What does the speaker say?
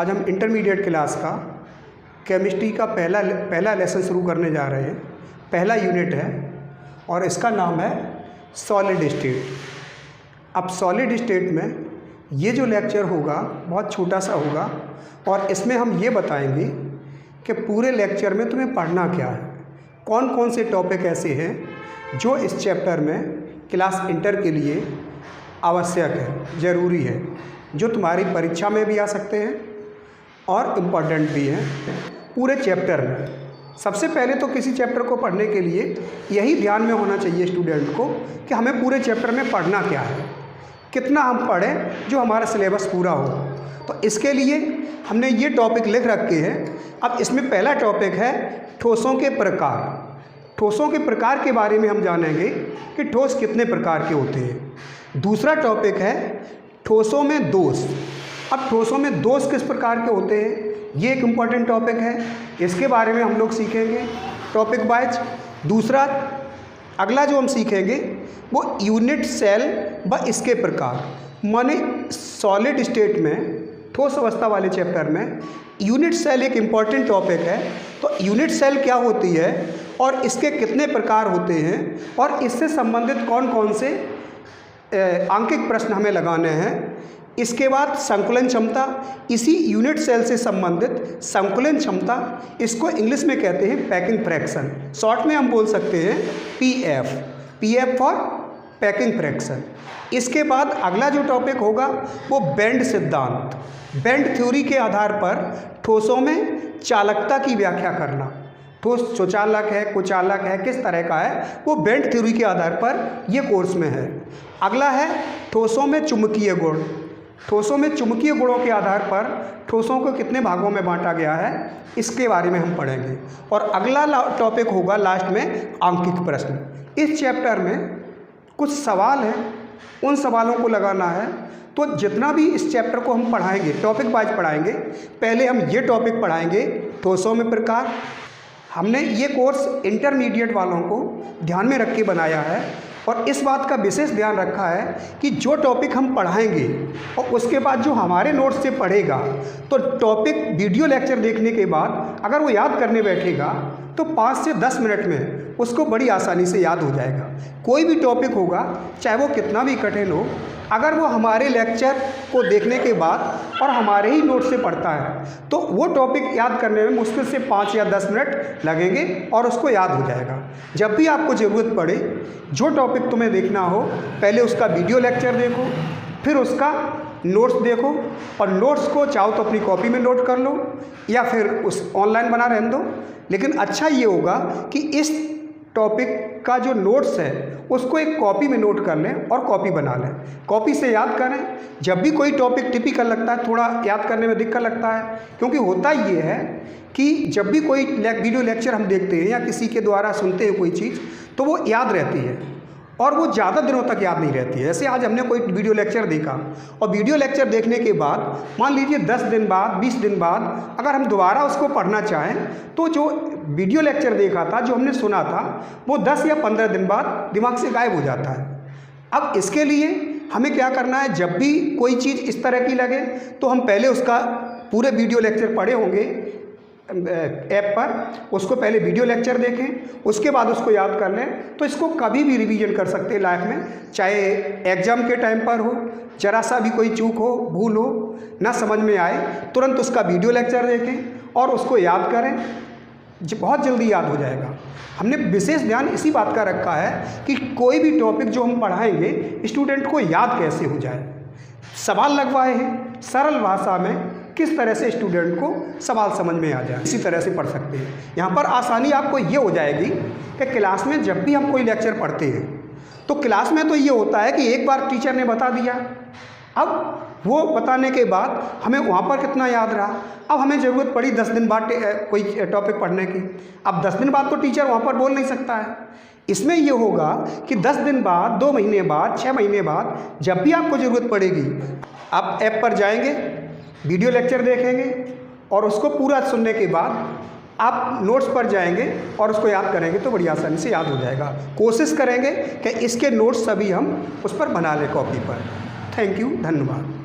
आज हम intermediate class का केमिस्ट्री का पहला लेसन शुरू करने जा रहे हैं। पहला यूनिट है और इसका नाम है सॉलिड स्टेट। अब सॉलिड स्टेट में ये जो लेक्चर होगा बहुत छोटा सा होगा और इसमें हम ये बताएंगे कि पूरे लेक्चर में तुम्हें पढ़ना क्या है, कौन कौन से टॉपिक ऐसे हैं जो इस चैप्टर में क्लास इंटर के लिए आवश्यक है, ज़रूरी है, जो तुम्हारी परीक्षा में भी आ सकते हैं और इम्पॉर्टेंट भी हैं पूरे चैप्टर में। सबसे पहले तो किसी चैप्टर को पढ़ने के लिए यही ध्यान में होना चाहिए स्टूडेंट को कि हमें पूरे चैप्टर में पढ़ना क्या है, कितना हम पढ़ें जो हमारा सिलेबस पूरा हो। तो इसके लिए हमने ये टॉपिक लिख रखे हैं। अब इसमें पहला टॉपिक है ठोसों के प्रकार। ठोसों के प्रकार के बारे में हम जानेंगे कि ठोस कितने प्रकार के होते हैं। दूसरा टॉपिक है ठोसों में दोष। अब ठोसों में दोष किस प्रकार के होते हैं, ये एक इम्पॉर्टेंट टॉपिक है, इसके बारे में हम लोग सीखेंगे टॉपिक वाइज। दूसरा अगला जो हम सीखेंगे वो यूनिट सेल व इसके प्रकार, माने सॉलिड स्टेट में ठोस अवस्था वाले चैप्टर में यूनिट सेल एक इम्पॉर्टेंट टॉपिक है। तो यूनिट सेल क्या होती है और इसके कितने प्रकार होते हैं और इससे संबंधित कौन कौन से आंकिक प्रश्न हमें लगाने हैं। इसके बाद संकुलन क्षमता, इसी यूनिट सेल से संबंधित संकुलन क्षमता, इसको इंग्लिश में कहते हैं पैकिंग फ्रैक्शन, शॉर्ट में हम बोल सकते हैं पीएफ फॉर पैकिंग फ्रैक्शन। इसके बाद अगला जो टॉपिक होगा वो बेंड सिद्धांत। बेंड थ्योरी के आधार पर ठोसों में चालकता की व्याख्या करना, ठोस सुचालक है, कुचालक है, किस तरह का है, वो बेंड थ्योरी के आधार पर ये कोर्स में है। अगला है ठोसों में चुंबकीय गुण। ठोसों में चुंबकीय गुणों के आधार पर ठोसों को कितने भागों में बांटा गया है, इसके बारे में हम पढ़ेंगे। और अगला टॉपिक होगा लास्ट में आंकिक प्रश्न। इस चैप्टर में कुछ सवाल हैं, उन सवालों को लगाना है। तो जितना भी इस चैप्टर को हम पढ़ाएंगे टॉपिक वाइज पढ़ाएंगे। पहले हम ये टॉपिक पढ़ाएंगे ठोसों में प्रकार। हमने ये कोर्स इंटरमीडिएट वालों को ध्यान में रख के बनाया है और इस बात का विशेष ध्यान रखा है कि जो टॉपिक हम पढ़ाएंगे और उसके बाद जो हमारे नोट्स से पढ़ेगा, तो टॉपिक वीडियो लेक्चर देखने के बाद अगर वो याद करने बैठेगा तो 5 से 10 मिनट में उसको बड़ी आसानी से याद हो जाएगा। कोई भी टॉपिक होगा, चाहे वो कितना भी कठिन हो, अगर वो हमारे लेक्चर को देखने के बाद और हमारे ही नोट से पढ़ता है तो वो टॉपिक याद करने में मुश्किल से 5 या 10 मिनट लगेंगे और उसको याद हो जाएगा। जब भी आपको ज़रूरत पड़े, जो टॉपिक तुम्हें देखना हो, पहले उसका वीडियो लेक्चर देखो, फिर उसका नोट्स देखो और नोट्स को चाहो तो अपनी कॉपी में नोट कर लो या फिर उस ऑनलाइन बना रहने दो। लेकिन अच्छा ये होगा कि इस टॉपिक का जो नोट्स है उसको एक कॉपी में नोट कर लें और कॉपी बना लें, कॉपी से याद करें। जब भी कोई टॉपिक टिपिकल लगता है, थोड़ा याद करने में दिक्कत लगता है, क्योंकि होता ये है कि जब भी कोई वीडियो लेक्चर हम देखते हैं या किसी के द्वारा सुनते हैं कोई चीज़, तो वो याद रहती है और वो ज़्यादा दिनों तक याद नहीं रहती है। जैसे आज हमने कोई वीडियो लेक्चर देखा और वीडियो लेक्चर देखने के बाद मान लीजिए 10 दिन बाद, 20 दिन बाद अगर हम दोबारा उसको पढ़ना चाहें तो जो वीडियो लेक्चर देखा था, जो हमने सुना था, वो 10 या 15 दिन बाद दिमाग से गायब हो जाता है। अब इसके लिए हमें क्या करना है, जब भी कोई चीज़ इस तरह की लगे तो हम पहले उसका पूरे वीडियो लेक्चर पढ़े होंगे ऐप पर, उसको पहले वीडियो लेक्चर देखें, उसके बाद उसको याद कर लें। तो इसको कभी भी रिवीजन कर सकते हैं लाइफ में, चाहे एग्ज़ाम के टाइम पर हो, जरा सा भी कोई चूक हो, भूल हो, ना समझ में आए, तुरंत उसका वीडियो लेक्चर देखें और उसको याद करें, बहुत जल्दी याद हो जाएगा। हमने विशेष ध्यान इसी बात का रखा है कि कोई भी टॉपिक जो हम पढ़ाएंगे स्टूडेंट को याद कैसे हो जाए। सवाल लगवाए हैं सरल भाषा में, किस तरह से स्टूडेंट को सवाल समझ में आ जाए, इसी तरह से पढ़ सकते हैं। यहाँ पर आसानी आपको ये हो जाएगी कि क्लास में जब भी हम कोई लेक्चर पढ़ते हैं तो क्लास में तो ये होता है कि एक बार टीचर ने बता दिया, अब वो बताने के बाद हमें वहाँ पर कितना याद रहा। अब हमें ज़रूरत पड़ी 10 दिन बाद कोई टॉपिक पढ़ने की, अब 10 दिन बाद तो टीचर वहाँ पर बोल नहीं सकता है। इसमें ये होगा कि 10 दिन बाद, 2 महीने बाद, 6 महीने बाद जब भी आपको ज़रूरत पड़ेगी, आप ऐप पर जाएंगे, वीडियो लेक्चर देखेंगे और उसको पूरा सुनने के बाद आप नोट्स पर जाएंगे और उसको याद करेंगे तो बड़ी आसानी से याद हो जाएगा। कोशिश करेंगे कि इसके नोट्स सभी हम उस पर बना लें कॉपी पर। थैंक यू, धन्यवाद।